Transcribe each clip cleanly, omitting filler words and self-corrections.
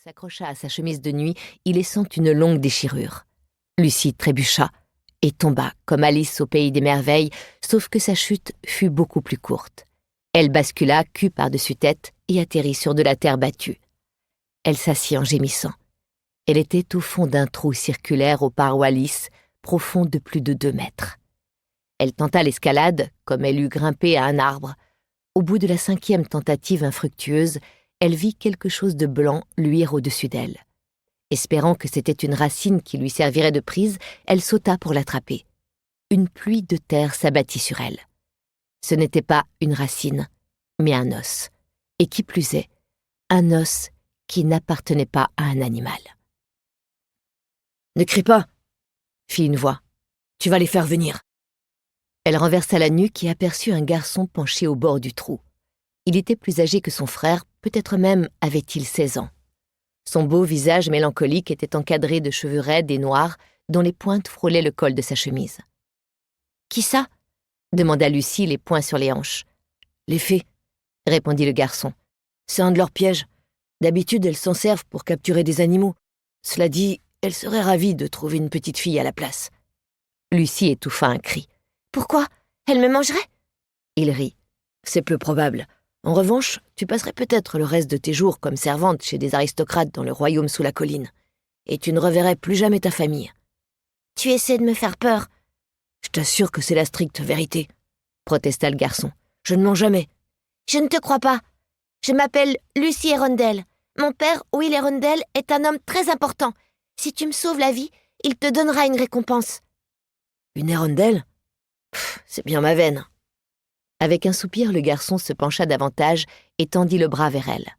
s'accrocha à sa chemise de nuit, y laissant une longue déchirure. Lucie trébucha et tomba, comme Alice au pays des merveilles, sauf que sa chute fut beaucoup plus courte. Elle bascula cul par-dessus tête et atterrit sur de la terre battue. Elle s'assit en gémissant. Elle était au fond d'un trou circulaire aux parois lisses, profond de plus de 2 mètres. Elle tenta l'escalade, comme elle eût grimpé à un arbre. Au bout de la 5e tentative infructueuse, elle vit quelque chose de blanc luire au-dessus d'elle. Espérant que c'était une racine qui lui servirait de prise, elle sauta pour l'attraper. Une pluie de terre s'abattit sur elle. Ce n'était pas une racine, mais un os. Et qui plus est, un os qui n'appartenait pas à un animal. « Ne crie pas !» fit une voix. « Tu vas les faire venir !» Elle renversa la nuque et aperçut un garçon penché au bord du trou. Il était plus âgé que son frère, peut-être même avait-il 16 ans. Son beau visage mélancolique était encadré de cheveux raides et noirs dont les pointes frôlaient le col de sa chemise. « Qui ça ?» demanda Lucie, les poings sur les hanches. « Les fées », répondit le garçon. « C'est un de leurs pièges. D'habitude, elles s'en servent pour capturer des animaux. Cela dit, elles seraient ravies de trouver une petite fille à la place. » Lucie étouffa un cri. « Pourquoi ? Elle me mangerait ?» Il rit. « C'est peu probable. En revanche, tu passerais peut-être le reste de tes jours comme servante chez des aristocrates dans le royaume sous la colline. Et tu ne reverrais plus jamais ta famille. »« Tu essaies de me faire peur. »« Je t'assure que c'est la stricte vérité, » protesta le garçon. « Je ne mens jamais. »« Je ne te crois pas. Je m'appelle Lucie Erondel. Mon père, Will Erondel, est un homme très important. Si tu me sauves la vie, il te donnera une récompense. »« Une Erondel ? C'est bien ma veine. » Avec un soupir, le garçon se pencha davantage et tendit le bras vers elle.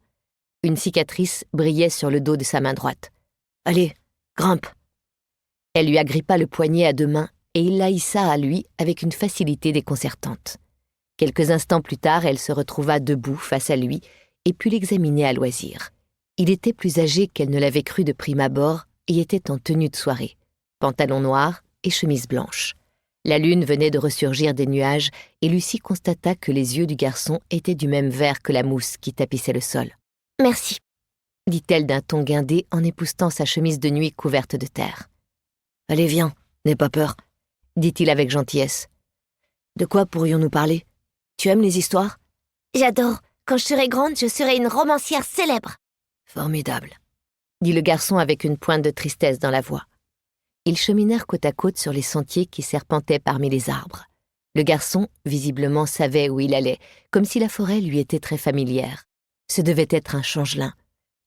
Une cicatrice brillait sur le dos de sa main droite. « Allez, grimpe !» Elle lui agrippa le poignet à 2 mains et il la hissa à lui avec une facilité déconcertante. Quelques instants plus tard, elle se retrouva debout face à lui et put l'examiner à loisir. Il était plus âgé qu'elle ne l'avait cru de prime abord et était en tenue de soirée, pantalon noir et chemise blanche. La lune venait de ressurgir des nuages et Lucie constata que les yeux du garçon étaient du même vert que la mousse qui tapissait le sol. « Merci », dit-elle d'un ton guindé en époussetant sa chemise de nuit couverte de terre. « Allez, viens, n'aie pas peur », dit-il avec gentillesse. « De quoi pourrions-nous parler ? Tu aimes les histoires ? » ?»« J'adore. Quand je serai grande, je serai une romancière célèbre. »« Formidable, » dit le garçon avec une pointe de tristesse dans la voix. Ils cheminèrent côte à côte sur les sentiers qui serpentaient parmi les arbres. Le garçon, visiblement, savait où il allait, comme si la forêt lui était très familière. Ce devait être un changelin.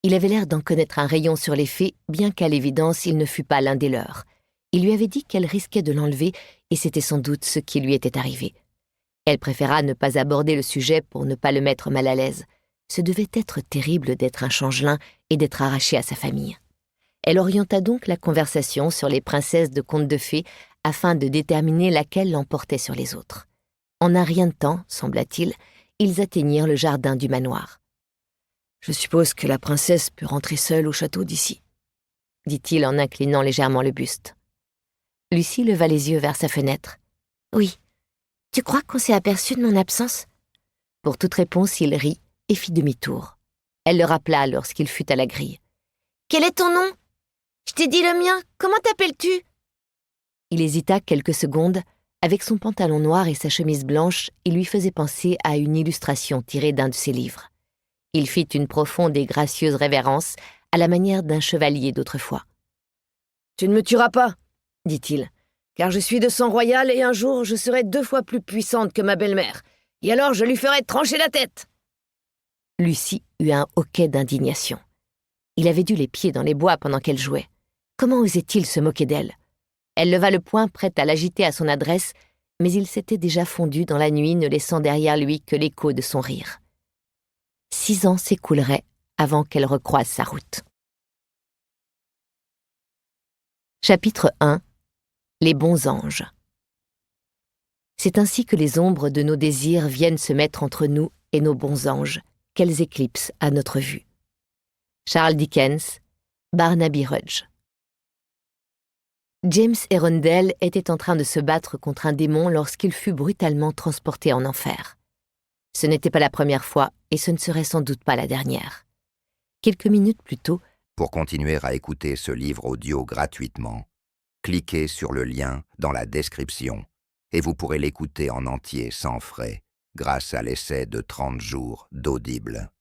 Il avait l'air d'en connaître un rayon sur les fées, bien qu'à l'évidence, il ne fût pas l'un des leurs. Il lui avait dit qu'elle risquait de l'enlever, et c'était sans doute ce qui lui était arrivé. Elle préféra ne pas aborder le sujet pour ne pas le mettre mal à l'aise. Ce devait être terrible d'être un changelin et d'être arraché à sa famille. Elle orienta donc la conversation sur les princesses de contes de fées afin de déterminer laquelle l'emportait sur les autres. En un rien de temps, sembla-t-il, ils atteignirent le jardin du manoir. « Je suppose que la princesse peut rentrer seule au château d'ici, » dit-il en inclinant légèrement le buste. Lucie leva les yeux vers sa fenêtre. « Oui. Tu crois qu'on s'est aperçu de mon absence ?» Pour toute réponse, il rit et fit demi-tour. Elle le rappela lorsqu'il fut à la grille. « Quel est ton nom ? Je t'ai dit le mien. Comment t'appelles-tu » Il hésita quelques secondes. Avec son pantalon noir et sa chemise blanche, il lui faisait penser à une illustration tirée d'un de ses livres. Il fit une profonde et gracieuse révérence à la manière d'un chevalier d'autrefois. « Tu ne me tueras pas, » dit-il, « car je suis de sang royal et un jour je serai 2 fois plus puissante que ma belle-mère, et alors je lui ferai trancher la tête. » Lucie eut un hoquet d'indignation. Il avait dû les pieds dans les bois pendant qu'elle jouait. Comment osait-il se moquer d'elle ? Elle leva le poing, prête à l'agiter à son adresse, mais il s'était déjà fondu dans la nuit, ne laissant derrière lui que l'écho de son rire. 6 ans s'écouleraient avant qu'elle recroise sa route. Chapitre 1. Les bons anges. C'est ainsi que les ombres de nos désirs viennent se mettre entre nous et nos bons anges, qu'elles éclipsent à notre vue. Charles Dickens, Barnaby Rudge. James Erondel était en train de se battre contre un démon lorsqu'il fut brutalement transporté en enfer. Ce n'était pas la première fois et ce ne serait sans doute pas la dernière. Quelques minutes plus tôt, Pour continuer à écouter ce livre audio gratuitement, cliquez sur le lien dans la description et vous pourrez l'écouter en entier sans frais grâce à l'essai de 30 jours d'Audible.